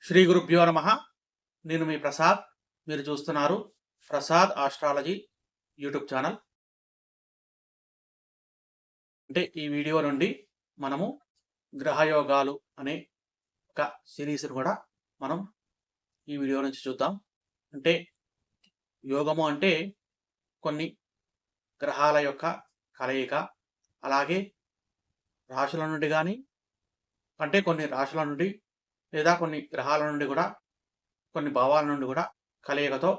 శ్రీ గురుభ్యో నమ. నేను మీ ప్రసాద్. మీరు చూస్తున్నారు ప్రసాద్ ఆస్ట్రాలజీ యూట్యూబ్ ఛానల్. ఈ వీడియో నుండి మనము గ్రహయోగాలు అనే ఒక సిరీస్ కూడా మనం ఈ వీడియో నుంచి చూద్దాం. యోగము అంటే కొన్ని గ్రహాల యొక్క కలయిక, అలాగే రాశుల నుండి కానీ కొన్ని రాశుల నుండి లేదా కొన్ని గ్రహాల నుండి కూడా కొన్ని భావాల నుండి కూడా కలయికతో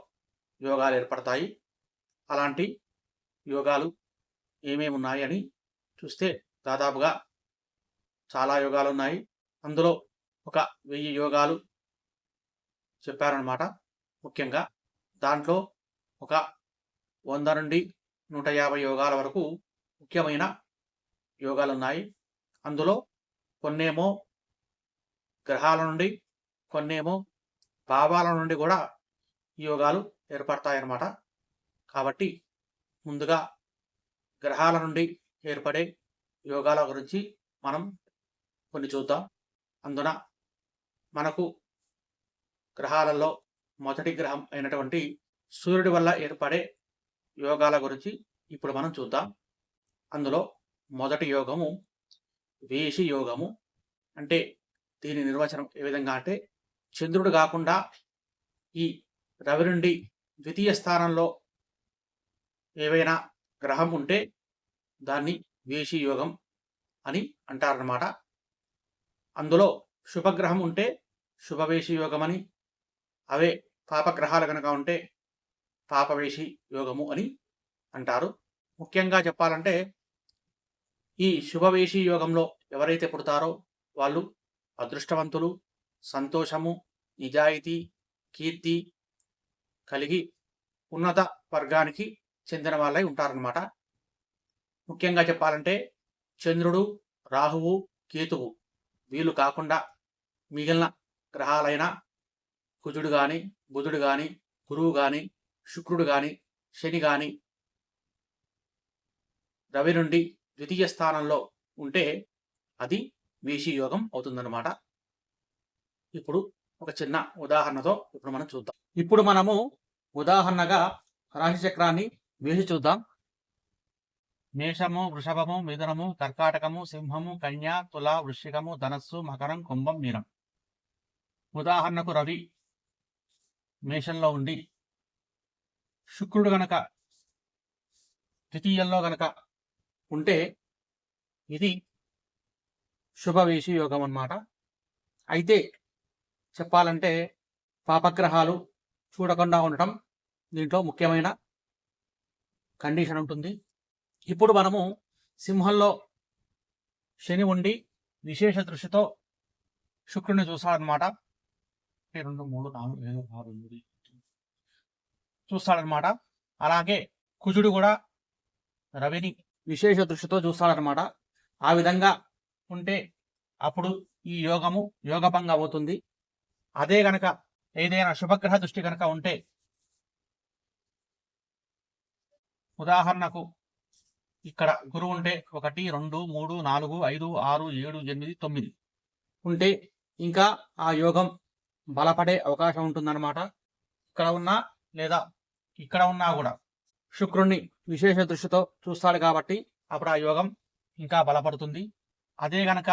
యోగాలు ఏర్పడతాయి. అలాంటి యోగాలు ఏమేమి ఉన్నాయి అని చూస్తే దాదాపుగా చాలా యోగాలు ఉన్నాయి. అందులో ఒక 1000 యోగాలు చెప్పారనమాట. ముఖ్యంగా దాంట్లో ఒక 100 నుండి 150 యోగాల వరకు ముఖ్యమైన యోగాలు ఉన్నాయి. అందులో కొన్నేమో గ్రహాల నుండి, కొన్నేమో భావాల నుండి కూడా ఈ యోగాలు ఏర్పడతాయన్నమాట. కాబట్టి ముందుగా గ్రహాల నుండి ఏర్పడే యోగాల గురించి మనం కొన్ని చూద్దాం. అందున మనకు గ్రహాలలో మొదటి గ్రహం అయినటువంటి సూర్యుడి వల్ల ఏర్పడే యోగాల గురించి ఇప్పుడు మనం చూద్దాం. అందులో మొదటి యోగము వేషి యోగము. దీని నిర్వచనం ఏ విధంగా అంటే, చంద్రుడు కాకుండా ఈ రవి నుండి ద్వితీయ స్థానంలో ఏవైనా గ్రహం ఉంటే దాన్ని వేషి యోగం అని అంటారన్నమాట. అందులో శుభగ్రహం ఉంటే శుభవేషి యోగం అని, అవే పాపగ్రహాలు కనుక ఉంటే పాపవేషి యోగము అని అంటారు. ముఖ్యంగా చెప్పాలంటే ఈ శుభవేషి యోగంలో ఎవరైతే పుడతారో వాళ్ళు అదృష్టవంతులు, సంతోషము, నిజాయితీ, కీర్తి కలిగి ఉన్నత వర్గానికి చెందిన వాళ్ళై ఉంటారన్నమాట. ముఖ్యంగా చెప్పాలంటే చంద్రుడు, రాహువు, కేతువు వీళ్ళు కాకుండా మిగిలిన గ్రహాలైన కుజుడు కానీ, బుధుడు కానీ, గురువు కానీ, శుక్రుడు కానీ, శని కానీ రవి నుండి ద్వితీయ స్థానంలో ఉంటే అది వేషి యోగం అవుతుందన్నమాట. ఇప్పుడు ఒక చిన్న ఉదాహరణతో ఇప్పుడు మనం చూద్దాం. ఇప్పుడు మనము ఉదాహరణగా రాశి చక్రాన్ని వేసి చూద్దాం. మేషము, వృషభము, మిథునము, కర్కాటకము, సింహము, కన్య, తుల, వృశ్చికము, ధనస్సు, మకరం, కుంభం, మీనం. ఉదాహరణకు రవి మేషంలో ఉండి శుక్రుడు గనక ద్వితీయంలో గనక ఉంటే ఇది శుభవేషి యోగం అన్నమాట. అయితే చెప్పాలంటే పాపగ్రహాలు చూడకుండా ఉండటం దీంట్లో ముఖ్యమైన కండిషన్ ఉంటుంది. ఇప్పుడు మనము సింహంలో శని ఉండి విశేష దృష్టితో శుక్రుడిని చూస్తాడనమాట. 2, 3, 4, 5, 6, 8 చూస్తాడనమాట. అలాగే కుజుడు కూడా రవిని విశేష దృష్టితో చూస్తాడనమాట. ఆ విధంగా ఉంటే అప్పుడు ఈ యోగము యోగభంగం అవుతుంది. అదే గనక ఏదైనా శుభగ్రహ దృష్టి కనుక ఉంటే, ఉదాహరణకు ఇక్కడ గురువు ఉంటే 1, 2, 3, 4, 5, 6, 7, 8, 9 ఉంటే ఇంకా ఆ యోగం బలపడే అవకాశం ఉంటుందన్నమాట. ఇక్కడ ఉన్నా లేదా ఇక్కడ ఉన్నా కూడా శుక్రుణ్ణి విశేష దృష్టితో చూస్తాడు కాబట్టి అప్పుడు ఆ యోగం ఇంకా బలపడుతుంది. అదే గనక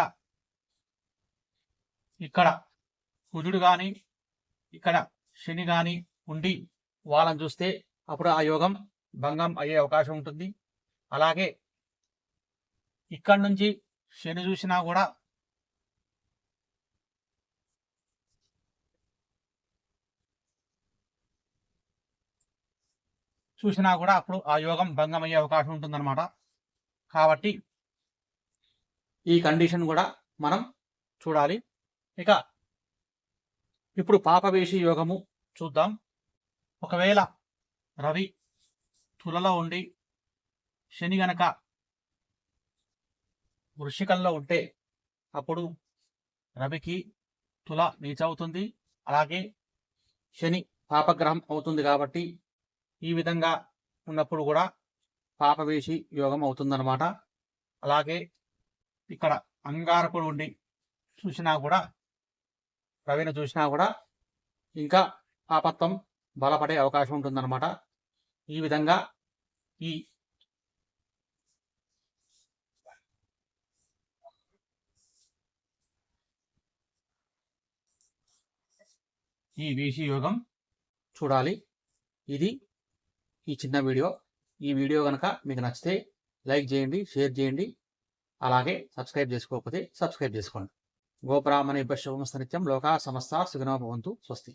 ఇక్కడ కుజుడు కానీ ఇక్కడ శని కానీ ఉండి వాళ్ళని చూస్తే అప్పుడు ఆ యోగం భంగం అయ్యే అవకాశం ఉంటుంది. అలాగే ఇక్కడి నుంచి శని చూసినా కూడా అప్పుడు ఆ యోగం భంగం అయ్యే అవకాశం ఉంటుందన్నమాట. కాబట్టి ఈ కండిషన్ కూడా మనం చూడాలి. ఇక ఇప్పుడు పాపవేషి యోగము చూద్దాం. ఒకవేళ రవి తులలో ఉండి శని గనక వృశ్చికంలో ఉంటే అప్పుడు రవికి తుల నీచవుతుంది. అలాగే శని పాపగ్రహం అవుతుంది. కాబట్టి ఈ విధంగా ఉన్నప్పుడు కూడా పాపవేషి యోగం అవుతుందన్నమాట. అలాగే ఇక్కడ అంగారకుడు ఉండి చూసినా కూడా రవిని చూసినా కూడా ఇంకా పాపత్వం బలపడే అవకాశం ఉంటుందన్నమాట. ఈ విధంగా ఈ వీసి యోగం చూడాలి. ఇది ఈ చిన్న వీడియో. ఈ వీడియో కనుక మీకు నచ్చితే లైక్ చేయండి, షేర్ చేయండి. అలాగే సబ్స్క్రైబ్ చేసుకోకపోతే సబ్స్క్రైబ్ చేసుకోండి. గోబ్రాహ్మణేభ్యః శుభమస్తు నిత్యం. లోకా సమస్తా సుఖినో భవంతు. స్వస్తి.